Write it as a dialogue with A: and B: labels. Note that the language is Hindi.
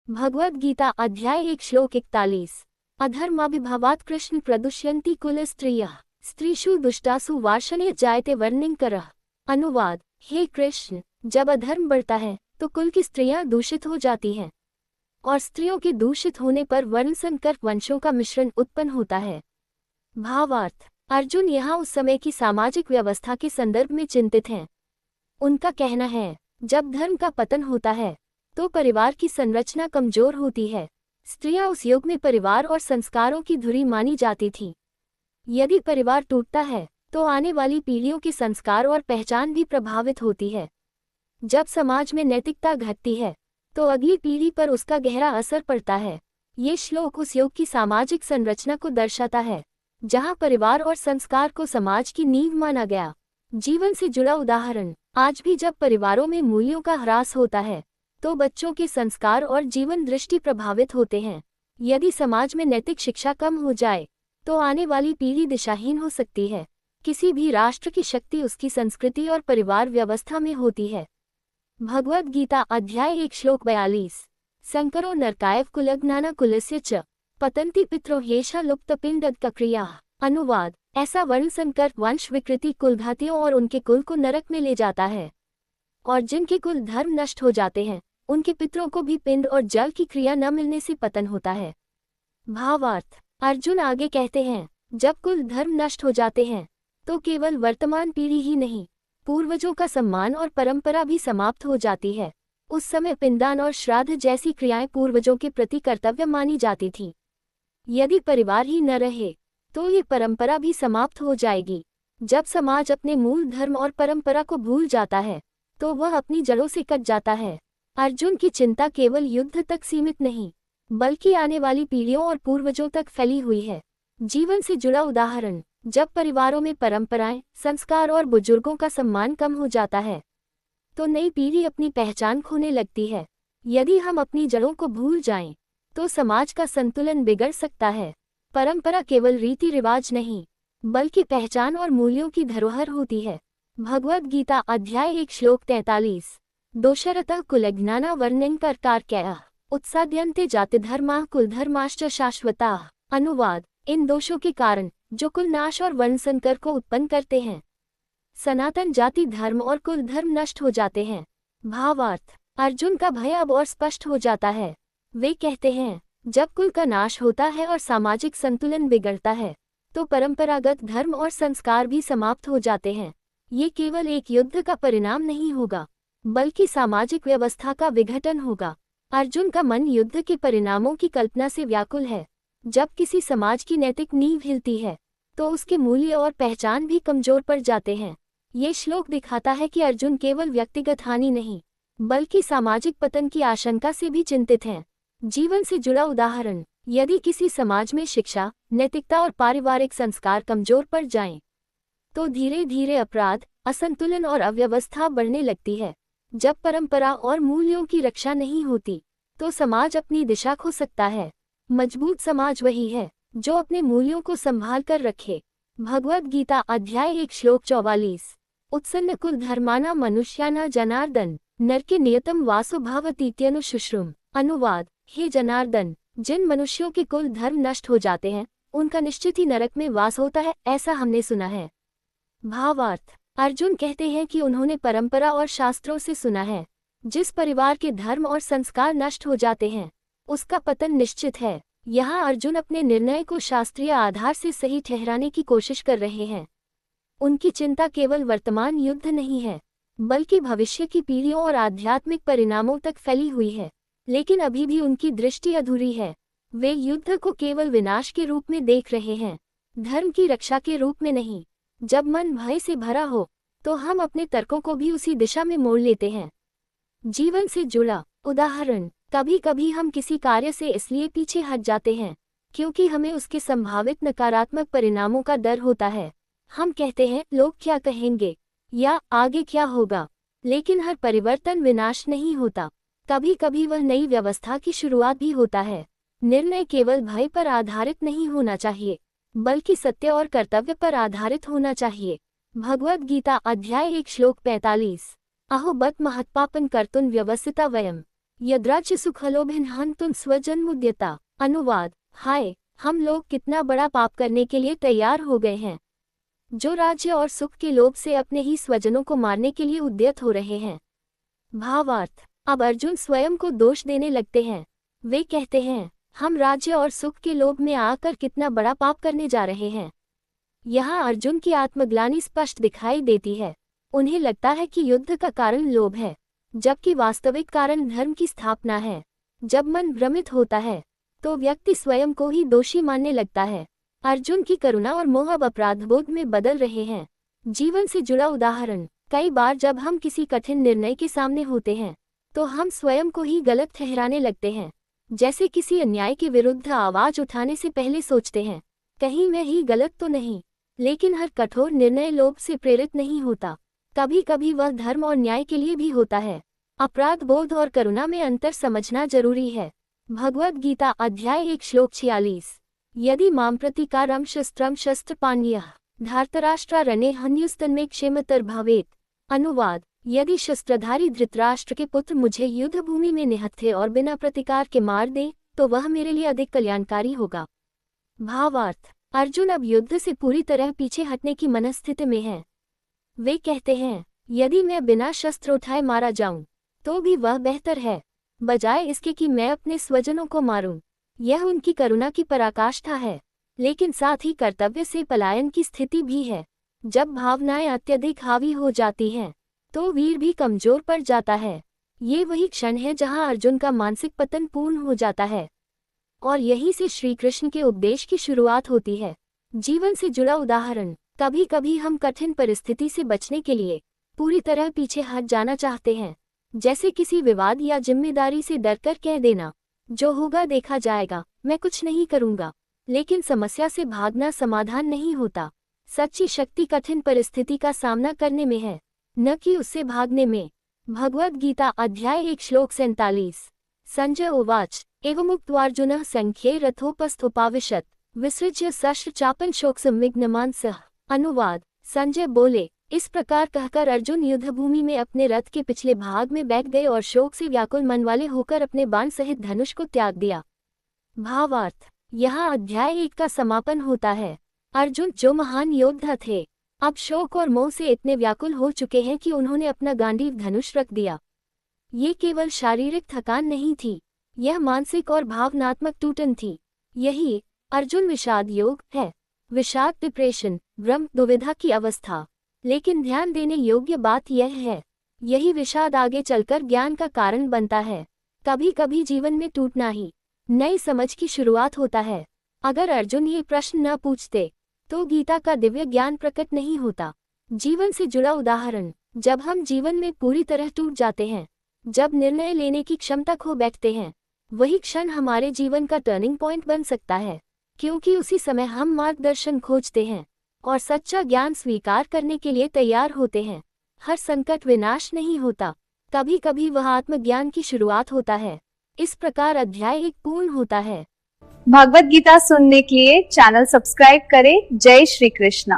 A: भगवद गीता अध्याय 1 श्लोक 41। अधर्माभिभावात् कृष्ण प्रदुष्यन्ति कुल स्त्रियः स्त्रीषु दुष्टासु वार्ष्णेय जायते वर्णिंकरः। अनुवाद। हे कृष्ण, जब अधर्म बढ़ता है तो कुल की स्त्रियां दूषित हो जाती हैं और स्त्रियों के दूषित होने पर वर्णसंकर वंशों का मिश्रण उत्पन्न होता है। भावार्थ। अर्जुन यहाँ उस समय की सामाजिक व्यवस्था के संदर्भ में चिंतित हैं। उनका कहना है, जब धर्म का पतन होता है तो परिवार की संरचना कमजोर होती है। स्त्रियां उस युग में परिवार और संस्कारों की धुरी मानी जाती थीं। यदि परिवार टूटता है तो आने वाली पीढ़ियों के संस्कार और पहचान भी प्रभावित होती है। जब समाज में नैतिकता घटती है तो अगली पीढ़ी पर उसका गहरा असर पड़ता है। ये श्लोक उस युग की सामाजिक संरचना को दर्शाता है जहां परिवार और संस्कार को समाज की नींव माना गया। जीवन से जुड़ा उदाहरण। आज भी जब परिवारों में मूल्यों का ह्रास होता है तो बच्चों के संस्कार और जीवन दृष्टि प्रभावित होते हैं। यदि समाज में नैतिक शिक्षा कम हो जाए तो आने वाली पीढ़ी दिशाहीन हो सकती है। किसी भी राष्ट्र की शक्ति उसकी संस्कृति और परिवार व्यवस्था में होती है। भगवद गीता अध्याय 1 श्लोक 42। संकरो नरकायव कुलज्ञाना कुलस्य च पतन्ति पितरो ह्येषा लुप्तपिण्डकक्रियाः। अनुवाद। ऐसा वर्णसंकर वंश विकृति कुलघातियों और उनके कुल को नरक में ले जाता है, और जिनके कुल धर्म नष्ट हो जाते हैं उनके पितरों को भी पिंड और जल की क्रिया न मिलने से पतन होता है। भावार्थ। अर्जुन आगे कहते हैं, जब कुल धर्म नष्ट हो जाते हैं तो केवल वर्तमान पीढ़ी ही नहीं, पूर्वजों का सम्मान और परंपरा भी समाप्त हो जाती है। उस समय पिंडदान और श्राद्ध जैसी क्रियाएं पूर्वजों के प्रति कर्तव्य मानी जाती थीं। यदि परिवार ही न रहे तो ये परंपरा भी समाप्त हो जाएगी। जब समाज अपने मूल धर्म और परंपरा को भूल जाता है तो वह अपनी जड़ों से कट जाता है। अर्जुन की चिंता केवल युद्ध तक सीमित नहीं बल्कि आने वाली पीढ़ियों और पूर्वजों तक फैली हुई है। जीवन से जुड़ा उदाहरण। जब परिवारों में परंपराएं, संस्कार और बुजुर्गों का सम्मान कम हो जाता है तो नई पीढ़ी अपनी पहचान खोने लगती है। यदि हम अपनी जड़ों को भूल जाएं तो समाज का संतुलन बिगड़ सकता है। परंपरा केवल रीति रिवाज नहीं बल्कि पहचान और मूल्यों की धरोहर होती है। भगवद गीता अध्याय 1 श्लोक 43। दोषरतः कुलज्ञाना वर्णिंकरकारक्यः उत्साद्यन्ते जातिधर्माः कुलधर्माश्च शाश्वताः। अनुवाद। इन दोषों के कारण जो कुलनाश और वर्णसंकर को उत्पन्न करते हैं, सनातन जाति धर्म और कुल धर्म नष्ट हो जाते हैं। भावार्थ। अर्जुन का भय अब और स्पष्ट हो जाता है। वे कहते हैं, जब कुल का नाश होता है और सामाजिक संतुलन बिगड़ता है तो परंपरागत धर्म और संस्कार भी समाप्त हो जाते हैं। ये केवल एक युद्ध का परिणाम नहीं होगा बल्कि सामाजिक व्यवस्था का विघटन होगा। अर्जुन का मन युद्ध के परिणामों की कल्पना से व्याकुल है। जब किसी समाज की नैतिक नींव हिलती है तो उसके मूल्य और पहचान भी कमजोर पड़ जाते हैं। ये श्लोक दिखाता है कि अर्जुन केवल व्यक्तिगत हानि नहीं बल्कि सामाजिक पतन की आशंका से भी चिंतित हैं। जीवन से जुड़ा उदाहरण। यदि किसी समाज में शिक्षा, नैतिकता और पारिवारिक संस्कार कमजोर पड़ जाएं, तो धीरे धीरे अपराध, असंतुलन और अव्यवस्था बढ़ने लगती है। जब परंपरा और मूल्यों की रक्षा नहीं होती तो समाज अपनी दिशा खो सकता है। मजबूत समाज वही है जो अपने मूल्यों को संभाल कर रखे। भगवद गीता अध्याय 1 श्लोक 44। उत्सन्न कुल धर्माना मनुष्याना जनार्दन नरके नियतम वासो भवतीत्यनुशुश्रुम। अनुवाद। हे जनार्दन, जिन मनुष्यों के कुल धर्म नष्ट हो जाते हैं उनका निश्चित ही नरक में वास होता है, ऐसा हमने सुना है। भावार्थ। अर्जुन कहते हैं कि उन्होंने परंपरा और शास्त्रों से सुना है, जिस परिवार के धर्म और संस्कार नष्ट हो जाते हैं उसका पतन निश्चित है। यहाँ अर्जुन अपने निर्णय को शास्त्रीय आधार से सही ठहराने की कोशिश कर रहे हैं। उनकी चिंता केवल वर्तमान युद्ध नहीं है बल्कि भविष्य की पीढ़ियों और आध्यात्मिक परिणामों तक फैली हुई है। लेकिन अभी भी उनकी दृष्टि अधूरी है। वे युद्ध को केवल विनाश के रूप में देख रहे हैं, धर्म की रक्षा के रूप में नहीं। जब मन भय से भरा हो तो हम अपने तर्कों को भी उसी दिशा में मोड़ लेते हैं। जीवन से जुड़ा उदाहरण। कभी कभी हम किसी कार्य से इसलिए पीछे हट जाते हैं क्योंकि हमें उसके संभावित नकारात्मक परिणामों का डर होता है। हम कहते हैं, लोग क्या कहेंगे या आगे क्या होगा। लेकिन हर परिवर्तन विनाश नहीं होता। कभी कभी वह नई व्यवस्था की शुरुआत भी होता है। निर्णय केवल भय पर आधारित नहीं होना चाहिए बल्कि सत्य और कर्तव्य पर आधारित होना चाहिए। भगवद गीता अध्याय 1 श्लोक 45। अहो बत महत्पापन कर्तुन व्यवस्थिता वयम् यद्राज्य सुखलोभिन हन्तुं स्वजन्मुद्यता। अनुवाद, हाय, हम लोग कितना बड़ा पाप करने के लिए तैयार हो गए हैं, जो राज्य और सुख के लोभ से अपने ही स्वजनों को मारने के लिए उद्यत हो रहे हैं। भावार्थ, अब अर्जुन स्वयं को दोष देने लगते हैं। वे कहते हैं, हम राज्य और सुख के लोभ में आकर कितना बड़ा पाप करने जा रहे हैं। यहाँ अर्जुन की आत्मग्लानि स्पष्ट दिखाई देती है। उन्हें लगता है कि युद्ध का कारण लोभ है, जबकि वास्तविक कारण धर्म की स्थापना है। जब मन भ्रमित होता है तो व्यक्ति स्वयं को ही दोषी मानने लगता है। अर्जुन की करुणा और मोह अब अपराधबोध में बदल रहे हैं। जीवन से जुड़ा उदाहरण, कई बार जब हम किसी कठिन निर्णय के सामने होते हैं तो हम स्वयं को ही गलत ठहराने लगते हैं। जैसे किसी अन्याय के विरुद्ध आवाज उठाने से पहले सोचते हैं, कहीं मैं ही गलत तो नहीं। लेकिन हर कठोर निर्णय लोभ से प्रेरित नहीं होता, कभी कभी वह धर्म और न्याय के लिए भी होता है। अपराध बोध और करुणा में अंतर समझना जरूरी है। भगवद गीता अध्याय 1 श्लोक 46। यदि मां प्रतिकारं शस्त्रं शस्त्रपाण्यः धार्तराष्ट्रारणे हन्युस्तन्मे क्षेमतर भवेत्। अनुवाद, यदि शस्त्रधारी धृतराष्ट्र के पुत्र मुझे युद्ध भूमि में निहत्थे और बिना प्रतिकार के मार दे तो वह मेरे लिए अधिक कल्याणकारी होगा। भावार्थ, अर्जुन अब युद्ध से पूरी तरह पीछे हटने की मनस्थिति में है। वे कहते हैं, यदि मैं बिना शस्त्र उठाए मारा जाऊं तो भी वह बेहतर है, बजाय इसके कि मैं अपने स्वजनों को मारूं। यह उनकी करुणा की पराकाष्ठा है, लेकिन साथ ही कर्तव्य से पलायन की स्थिति भी है। जब भावनाएं अत्यधिक हावी हो जाती हैं तो वीर भी कमजोर पड़ जाता है। ये वही क्षण है जहां अर्जुन का मानसिक पतन पूर्ण हो जाता है, और यहीं से श्री कृष्ण के उपदेश की शुरुआत होती है। जीवन से जुड़ा उदाहरण, कभी कभी हम कठिन परिस्थिति से बचने के लिए पूरी तरह पीछे हट जाना चाहते हैं, जैसे किसी विवाद या जिम्मेदारी से डरकर कह देना, जो होगा देखा जाएगा, मैं कुछ नहीं करूंगा। लेकिन समस्या से भागना समाधान नहीं होता। सच्ची शक्ति कठिन परिस्थिति का सामना करने में है, न कि उससे भागने में। भगवद गीता अध्याय 1 श्लोक 47। संजय उवाच एवमुक्त्वार्जुनः संख्ये रथोपस्थोपाविशत् विसृज्य शस्त्र चापन शोकसंविघ्नमानसः। अनुवाद, संजय बोले, इस प्रकार कहकर अर्जुन युद्धभूमि में अपने रथ के पिछले भाग में बैठ गए और शोक से व्याकुल मन वाले होकर अपने बाण सहित धनुष को त्याग दिया। भावार्थ, यहाँ अध्याय 1 का समापन होता है। अर्जुन जो महान योद्धा थे, अब शोक और मोह से इतने व्याकुल हो चुके हैं कि उन्होंने अपना गांडीव धनुष रख दिया। ये केवल शारीरिक थकान नहीं थी, यह मानसिक और भावनात्मक टूटन थी। यही अर्जुन विषाद योग है। विषाद डिप्रेशन, भ्रम, दुविधा की अवस्था। लेकिन ध्यान देने योग्य बात यह है, यही विषाद आगे चलकर ज्ञान का कारण बनता है। कभी कभी जीवन में टूटना ही नई समझ की शुरुआत होता है। अगर अर्जुन ये प्रश्न न पूछते तो गीता का दिव्य ज्ञान प्रकट नहीं होता। जीवन से जुड़ा उदाहरण, जब हम जीवन में पूरी तरह टूट जाते हैं, जब निर्णय लेने की क्षमता खो बैठते हैं, वही क्षण हमारे जीवन का टर्निंग पॉइंट बन सकता है, क्योंकि उसी समय हम मार्गदर्शन खोजते हैं और सच्चा ज्ञान स्वीकार करने के लिए तैयार होते हैं। हर संकट विनाश नहीं होता, कभी कभी वह आत्मज्ञान की शुरुआत होता है। इस प्रकार अध्याय 1 पूर्ण होता है।
B: भगवद गीता सुनने के लिए चैनल सब्सक्राइब करें। जय श्री कृष्णा।